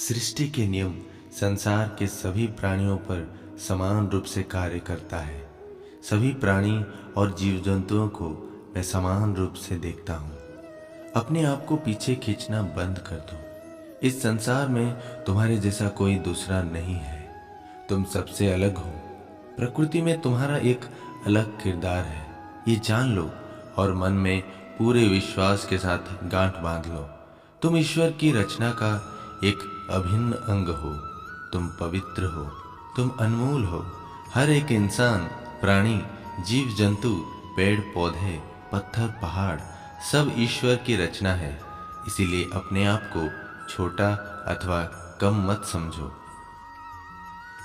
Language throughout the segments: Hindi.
सृष्टि के नियम संसार के सभी प्राणियों पर समान रूप से कार्य करता है। सभी प्राणी और जीव जंतुओं को मैं समान रूप से देखता हूँ। अपने आप को पीछे खींचना बंद कर दो। इस संसार में तुम्हारे जैसा कोई दूसरा नहीं है। तुम सबसे अलग हो। प्रकृति में तुम्हारा एक अलग किरदार है, ये जान लो और मन में पूरे विश्वास के साथ गांठ बांध लो। तुम ईश्वर की रचना का एक अभिन्न अंग हो। तुम पवित्र हो, तुम अनमोल हो। हर एक इंसान, प्राणी, जीव जंतु, पेड़ पौधे, पत्थर पहाड़ सब ईश्वर की रचना है। इसीलिए अपने आप को छोटा अथवा कम मत समझो।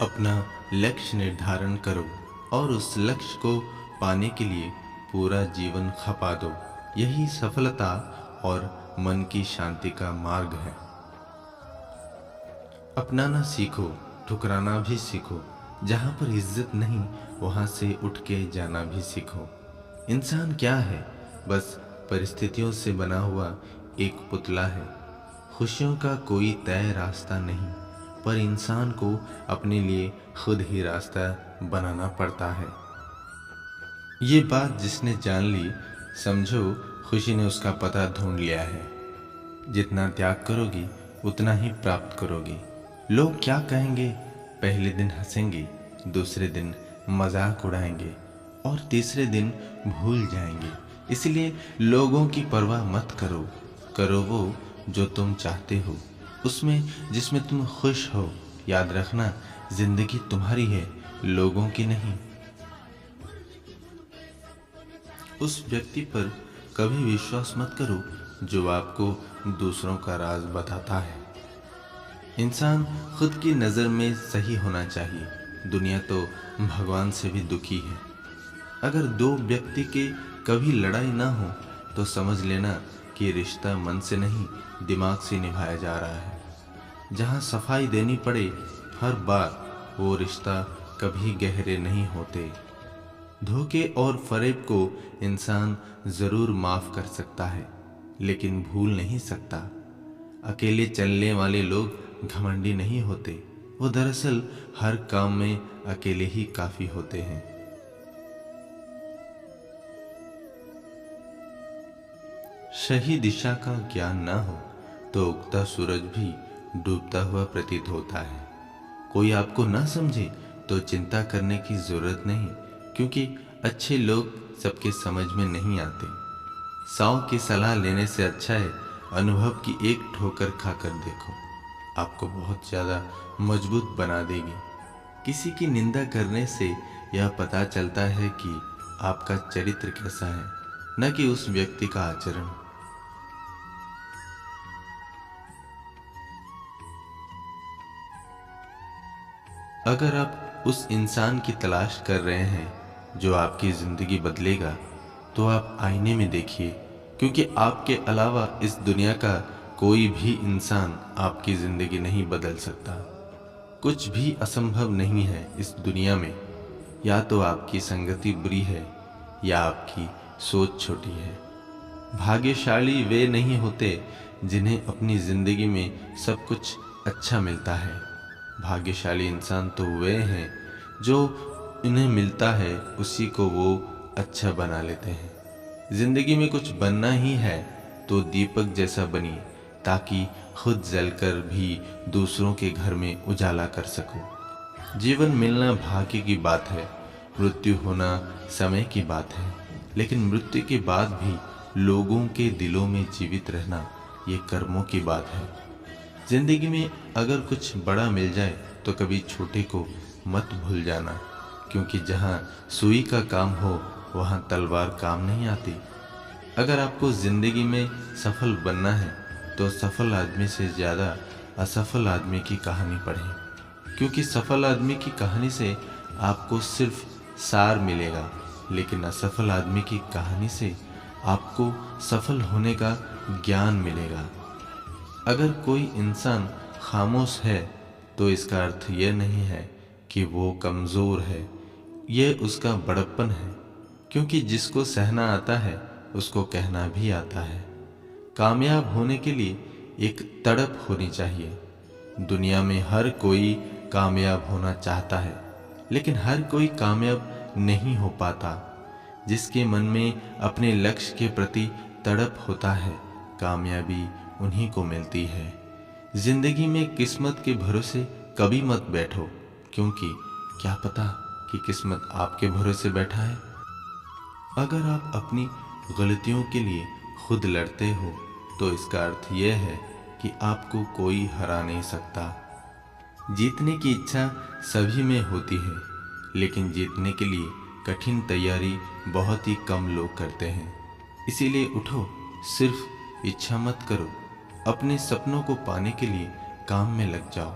अपना लक्ष्य निर्धारण करो और उस लक्ष्य को पाने के लिए पूरा जीवन खपा दो। यही सफलता और मन की शांति का मार्ग है। अपनाना सीखो, ठुकराना भी सीखो। जहाँ पर इज्जत नहीं वहाँ से उठ के जाना भी सीखो। इंसान क्या है? बस परिस्थितियों से बना हुआ एक पुतला है। खुशियों का कोई तय रास्ता नहीं, पर इंसान को अपने लिए खुद ही रास्ता बनाना पड़ता है। ये बात जिसने जान ली, समझो खुशी ने उसका पता ढूंढ लिया है। जितना त्याग करोगी उतना ही प्राप्त करोगी। लोग क्या कहेंगे? पहले दिन हंसेंगे, दूसरे दिन मजाक उड़ाएंगे और तीसरे दिन भूल जाएंगे। इसलिए लोगों की परवाह मत करो। करो वो जो तुम चाहते हो, उसमें जिसमें तुम खुश हो। याद रखना, जिंदगी तुम्हारी है, लोगों की नहीं। उस व्यक्ति पर कभी विश्वास मत करो जो आपको दूसरों का राज बताता है। इंसान खुद की नज़र में सही होना चाहिए। दुनिया तो भगवान से भी दुखी है। अगर दो व्यक्ति के कभी लड़ाई ना हो तो समझ लेना कि रिश्ता मन से नहीं, दिमाग से निभाया जा रहा है। जहाँ सफाई देनी पड़े हर बार, वो रिश्ता कभी गहरे नहीं होते। धोखे और फरेब को इंसान जरूर माफ कर सकता है, लेकिन भूल नहीं सकता। अकेले चलने वाले लोग घमंडी नहीं होते, वो दरअसल हर काम में अकेले ही काफी होते हैं। सही दिशा का ज्ञान ना हो तो उगता सूरज भी डूबता हुआ प्रतीत होता है। कोई आपको ना समझे तो चिंता करने की जरूरत नहीं, क्योंकि अच्छे लोग सबके समझ में नहीं आते। 100 की सलाह लेने से अच्छा है अनुभव की एक ठोकर खाकर देखो, आपको बहुत ज्यादा मजबूत बना देगी। किसी की निंदा करने से यह पता चलता है कि आपका चरित्र कैसा है, न कि उस व्यक्ति का आचरण। अगर आप उस इंसान की तलाश कर रहे हैं जो आपकी जिंदगी बदलेगा, तो आप आईने में देखिए, क्योंकि आपके अलावा इस दुनिया का कोई भी इंसान आपकी जिंदगी नहीं बदल सकता। कुछ भी असंभव नहीं है इस दुनिया में। या तो आपकी संगति बुरी है या आपकी सोच छोटी है। भाग्यशाली वे नहीं होते जिन्हें अपनी जिंदगी में सब कुछ अच्छा मिलता है। भाग्यशाली इंसान तो वे हैं जो इन्हें मिलता है उसी को वो अच्छा बना लेते हैं। जिंदगी में कुछ बनना ही है तो दीपक जैसा बनिए, ताकि खुद जलकर भी दूसरों के घर में उजाला कर सको। जीवन मिलना भाग्य की बात है, मृत्यु होना समय की बात है, लेकिन मृत्यु के बाद भी लोगों के दिलों में जीवित रहना ये कर्मों की बात है। जिंदगी में अगर कुछ बड़ा मिल जाए तो कभी छोटे को मत भूल जाना, क्योंकि जहाँ सुई का काम हो वहाँ तलवार काम नहीं आती। अगर आपको जिंदगी में सफल बनना है तो सफल आदमी से ज्यादा असफल आदमी की कहानी पढ़ें, क्योंकि सफल आदमी की कहानी से आपको सिर्फ सार मिलेगा, लेकिन असफल आदमी की कहानी से आपको सफल होने का ज्ञान मिलेगा। अगर कोई इंसान खामोश है तो इसका अर्थ यह नहीं है कि वो कमजोर है, यह उसका बड़प्पन है, क्योंकि जिसको सहना आता है उसको कहना भी आता है। कामयाब होने के लिए एक तड़प होनी चाहिए। दुनिया में हर कोई कामयाब होना चाहता है, लेकिन हर कोई कामयाब नहीं हो पाता। जिसके मन में अपने लक्ष्य के प्रति तड़प होता है, कामयाबी उन्हीं को मिलती है। जिंदगी में किस्मत के भरोसे कभी मत बैठो, क्योंकि क्या पता कि किस्मत आपके भरोसे बैठा है। अगर आप अपनी गलतियों के लिए खुद लड़ते हो तो इसका अर्थ यह है कि आपको कोई हरा नहीं सकता। जीतने की इच्छा सभी में होती है, लेकिन जीतने के लिए कठिन तैयारी बहुत ही कम लोग करते हैं। इसीलिए उठो, सिर्फ इच्छा मत करो, अपने सपनों को पाने के लिए काम में लग जाओ।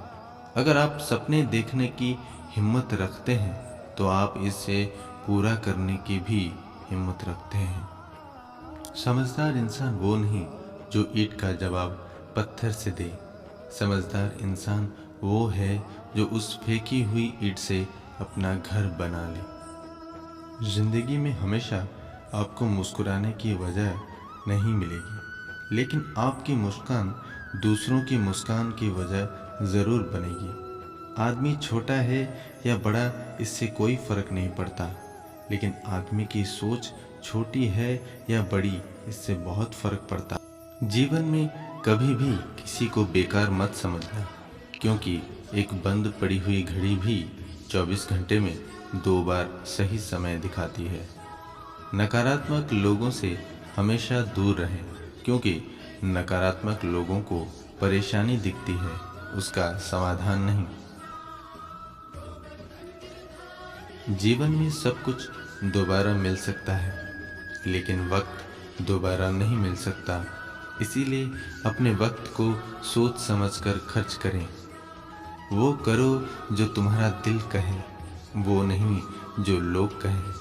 अगर आप सपने देखने की हिम्मत रखते हैं तो आप इसे पूरा करने की भी हिम्मत रखते हैं। समझदार इंसान वो नहीं जो ईंट का जवाब पत्थर से दे। समझदार इंसान वो है जो उस फेंकी हुई ईंट से अपना घर बना ले। जिंदगी में हमेशा आपको मुस्कुराने की वजह नहीं मिलेगी, लेकिन आपकी मुस्कान दूसरों की मुस्कान की वजह ज़रूर बनेगी। आदमी छोटा है या बड़ा, इससे कोई फर्क नहीं पड़ता, लेकिन आदमी की सोच छोटी है या बड़ी, इससे बहुत फर्क पड़ता। जीवन में कभी भी किसी को बेकार मत समझना, क्योंकि एक बंद पड़ी हुई घड़ी भी 24 घंटे में 2 बार सही समय दिखाती है। नकारात्मक लोगों से हमेशा दूर रहें, क्योंकि नकारात्मक लोगों को परेशानी दिखती है, उसका समाधान नहीं। जीवन में सब कुछ दोबारा मिल सकता है, लेकिन वक्त दोबारा नहीं मिल सकता। इसीलिए अपने वक्त को सोच समझकर खर्च करें। वो करो जो तुम्हारा दिल कहे, वो नहीं जो लोग कहें।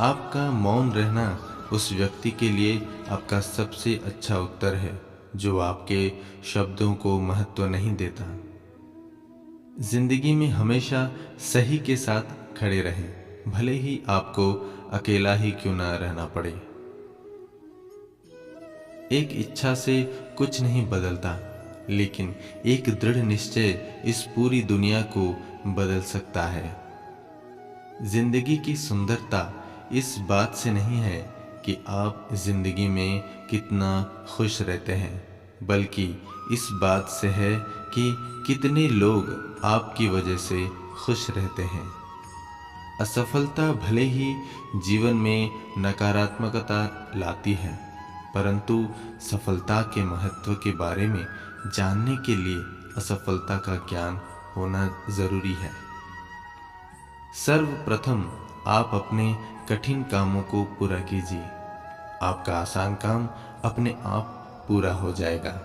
आपका मौन रहना उस व्यक्ति के लिए आपका सबसे अच्छा उत्तर है जो आपके शब्दों को महत्व नहीं देता। जिंदगी में हमेशा सही के साथ खड़े रहें, भले ही आपको अकेला ही क्यों ना रहना पड़े। एक इच्छा से कुछ नहीं बदलता, लेकिन एक दृढ़ निश्चय इस पूरी दुनिया को बदल सकता है। जिंदगी की सुंदरता इस बात से नहीं है कि आप जिंदगी में कितना खुश रहते हैं, बल्कि इस बात से है कि कितने लोग आपकी वजह से खुश रहते हैं। असफलता भले ही जीवन में नकारात्मकता लाती है, परंतु सफलता के महत्व के बारे में जानने के लिए असफलता का ज्ञान होना जरूरी है। सर्वप्रथम आप अपने कठिन कामों को पूरा कीजिए, आपका आसान काम अपने आप पूरा हो जाएगा।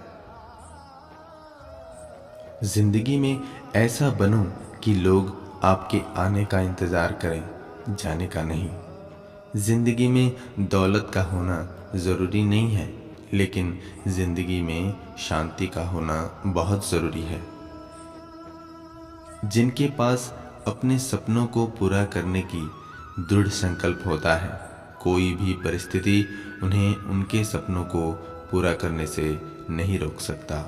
जिंदगी में ऐसा बनो कि लोग आपके आने का इंतजार करें, जाने का नहीं। जिंदगी में दौलत का होना जरूरी नहीं है, लेकिन जिंदगी में शांति का होना बहुत जरूरी है। जिनके पास अपने सपनों को पूरा करने की दृढ़ संकल्प होता है, कोई भी परिस्थिति उन्हें उनके सपनों को पूरा करने से नहीं रोक सकता।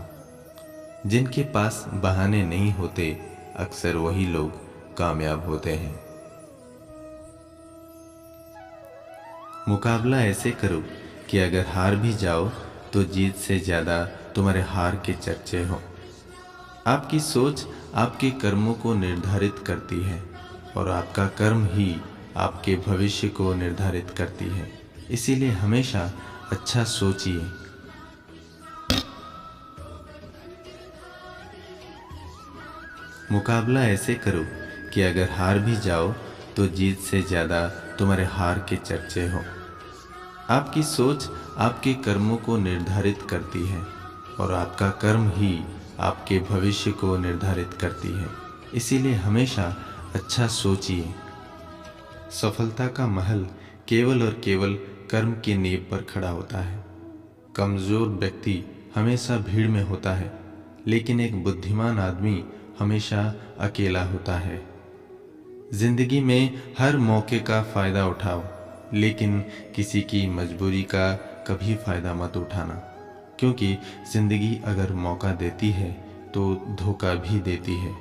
जिनके पास बहाने नहीं होते, अक्सर वही लोग कामयाब होते हैं। मुकाबला ऐसे करो कि अगर हार भी जाओ तो जीत से ज्यादा तुम्हारे हार के चर्चे हो। आपकी सोच आपके कर्मों को निर्धारित करती है और आपका कर्म ही आपके भविष्य को निर्धारित करती है। इसीलिए हमेशा अच्छा सोचिए। मुकाबला ऐसे करो कि अगर हार भी जाओ तो जीत से ज्यादा तुम्हारे हार के चर्चे हो। आपकी सोच आपके कर्मों को निर्धारित करती है और आपका कर्म ही आपके भविष्य को निर्धारित करती है। इसीलिए हमेशा अच्छा सोचिए। सफलता का महल केवल और केवल कर्म की नींव पर खड़ा होता है। कमजोर व्यक्ति हमेशा भीड़ में होता है, लेकिन एक बुद्धिमान आदमी हमेशा अकेला होता है। जिंदगी में हर मौके का फायदा उठाओ, लेकिन किसी की मजबूरी का कभी फायदा मत उठाना, क्योंकि जिंदगी अगर मौका देती है तो धोखा भी देती है।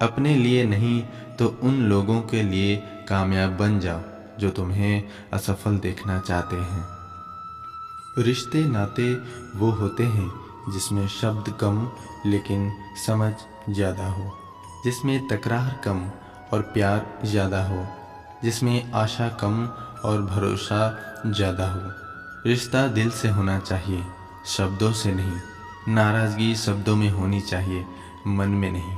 अपने लिए नहीं तो उन लोगों के लिए कामयाब बन जाओ जो तुम्हें असफल देखना चाहते हैं। रिश्ते नाते वो होते हैं जिसमें शब्द कम लेकिन समझ ज़्यादा हो, जिसमें तकरार कम और प्यार ज़्यादा हो, जिसमें आशा कम और भरोसा ज़्यादा हो। रिश्ता दिल से होना चाहिए, शब्दों से नहीं। नाराज़गी शब्दों में होनी चाहिए, मन में नहीं।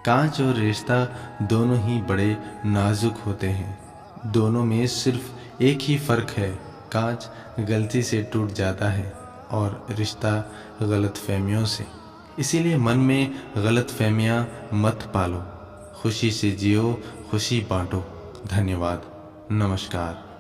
कांच और रिश्ता दोनों ही बड़े नाजुक होते हैं। दोनों में सिर्फ एक ही फ़र्क है, कांच गलती से टूट जाता है और रिश्ता गलतफहमियों से। इसीलिए मन में गलतफहमियां मत पालो, खुशी से जियो, खुशी बांटो। धन्यवाद। नमस्कार।